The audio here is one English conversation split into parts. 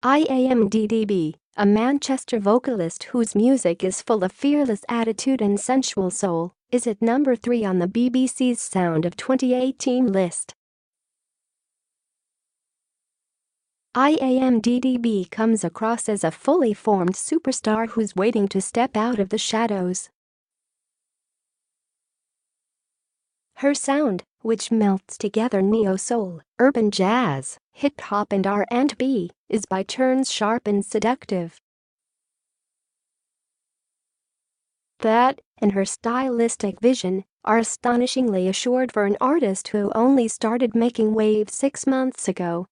IAMDDB, a Manchester vocalist whose music is full of fearless attitude and sensual soul, is at number 3 on the BBC's Sound of 2018 list. IAMDDB comes across as a fully formed superstar who's waiting to step out of the shadows. Her sound, which melts together neo-soul, urban jazz, hip-hop and R&B, is by turns sharp and seductive. That, and her stylistic vision, are astonishingly assured for an artist who only started making waves 6 months ago.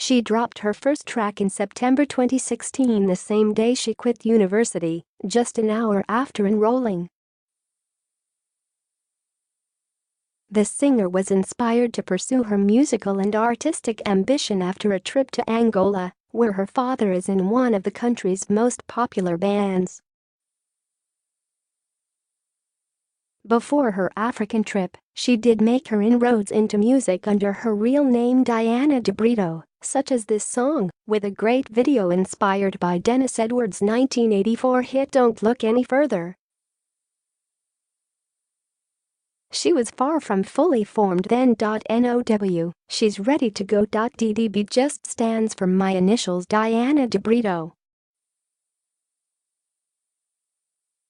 She dropped her first track in September 2016, the same day she quit university, just an hour after enrolling. The singer was inspired to pursue her musical and artistic ambition after a trip to Angola, where her father is in one of the country's most popular bands. Before her African trip, she did make her inroads into music under her real name Diana DeBrito, such as this song, with a great video inspired by Dennis Edwards' 1984 hit Don't Look Any Further. She was far from fully formed then.Now. She's ready to go. DDB just stands for my initials, Diana DeBrito.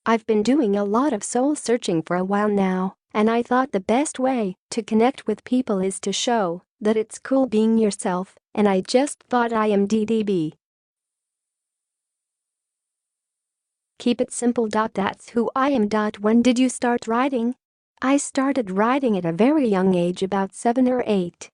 I've been doing a lot of soul searching for a while now, and I thought the best way to connect with people is to show that it's cool being yourself, and I just thought IAMDDB. Keep it simple. That's who I am. When did you start writing? I started writing at a very young age, about 7 or 8.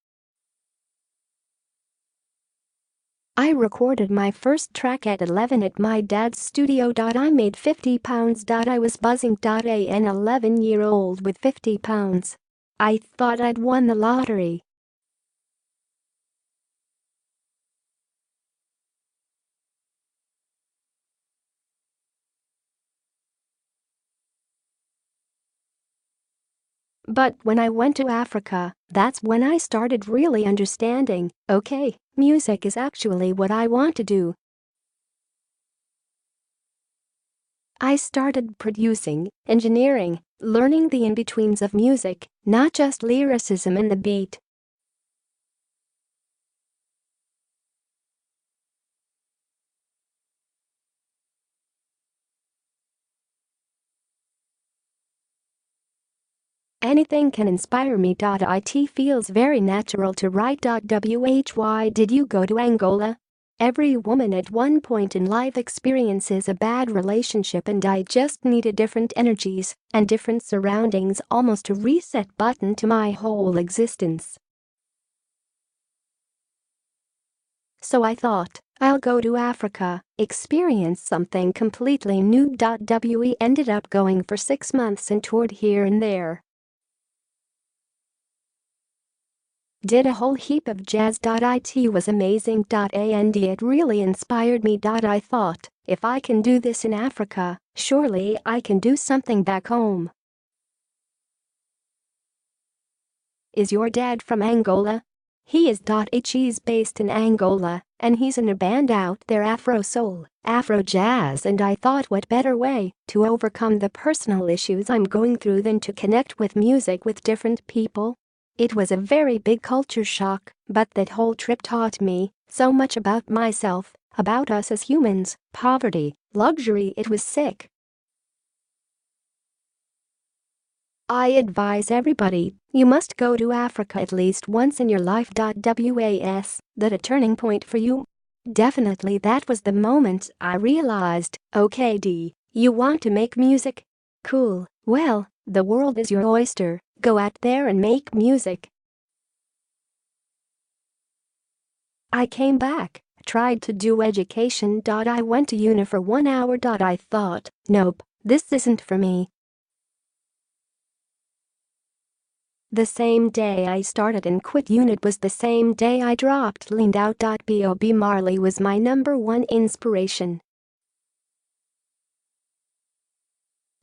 I recorded my first track at 11 at my dad's studio. I made £50. I was buzzing.An 11-year-old with £50. I thought I'd won the lottery. But when I went to Africa, that's when I started really understanding, okay, music is actually what I want to do. I started producing, engineering, learning the in-betweens of music, not just lyricism and the beat. Anything can inspire me. It feels very natural to write. Why did you go to Angola? Every woman at one point in life experiences a bad relationship, and I just needed different energies and different surroundings, almost a reset button to my whole existence. So I thought, I'll go to Africa, experience something completely new. We ended up going for 6 months and toured here and there. Did a whole heap of jazz. It was amazing. And it really inspired me. I thought, if I can do this in Africa, surely I can do something back home. Is your dad from Angola? He is. He's based in Angola, and he's in a band out there, Afro Soul, Afro Jazz, and I thought what better way to overcome the personal issues I'm going through than to connect with music with different people. It was a very big culture shock, but that whole trip taught me so much about myself, about us as humans, poverty, luxury. It was sick. I advise everybody, you must go to Africa at least once in your life. Was that a turning point for you? Definitely. That was the moment I realized, okay you want to make music? Cool, well, the world is your oyster, go out there and make music. I came back, tried to do education. I went to uni for 1 hour. I thought, nope, this isn't for me. The same day I started and quit uni was the same day I dropped Leaned Out. Bob Marley was my #1 inspiration.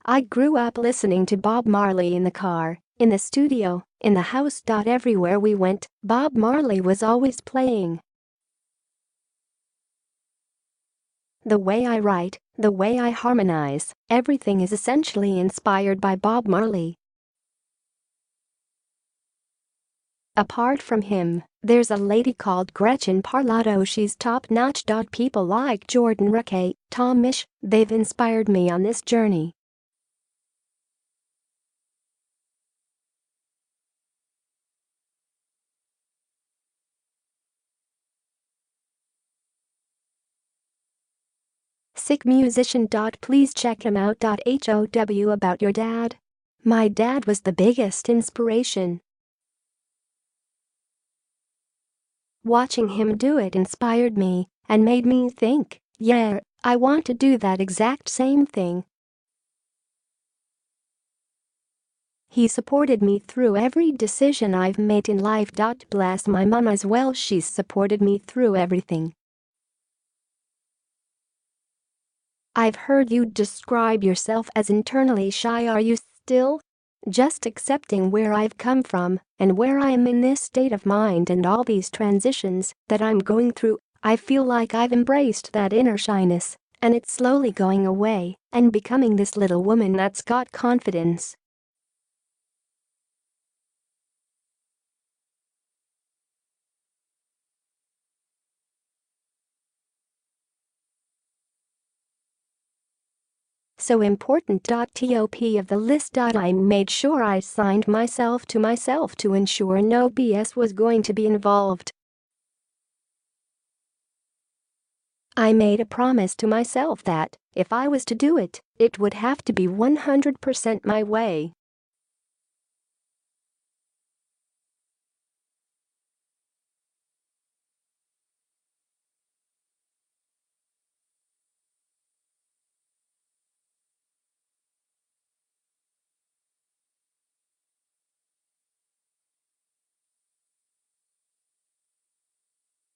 I grew up listening to Bob Marley in the car, in the studio, in the house. Everywhere we went, Bob Marley was always playing. The way I write, the way I harmonize, everything is essentially inspired by Bob Marley. Apart from him, there's a lady called Gretchen Parlato. She's top-notch. People like Jordan Rakei, Tom Misch, they've inspired me on this journey. Sick musician. Please check him out. How about your dad? My dad was the biggest inspiration. Watching him do it inspired me and made me think, yeah, I want to do that exact same thing. He supported me through every decision I've made in life. Bless my mom as well, she's supported me through everything. I've heard you describe yourself as internally shy. Are you still? Just accepting where I've come from and where I am in this state of mind and all these transitions that I'm going through, I feel like I've embraced that inner shyness and it's slowly going away and becoming this little woman that's got confidence. So important. Top of the list. I made sure I signed myself to ensure no BS was going to be involved. I made a promise to myself that, if I was to do it, it would have to be 100% my way.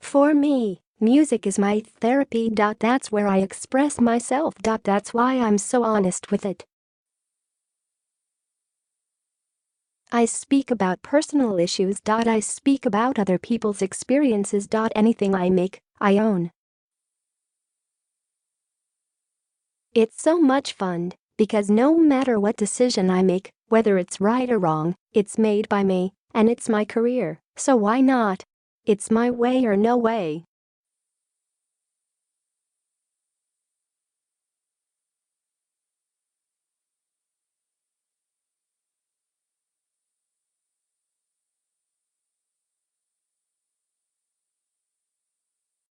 For me, music is my therapy. That's where I express myself. That's why I'm so honest with it. I speak about personal issues. I speak about other people's experiences. Anything I make, I own. It's so much fun because no matter what decision I make, whether it's right or wrong, it's made by me and it's my career, so why not? It's my way or no way.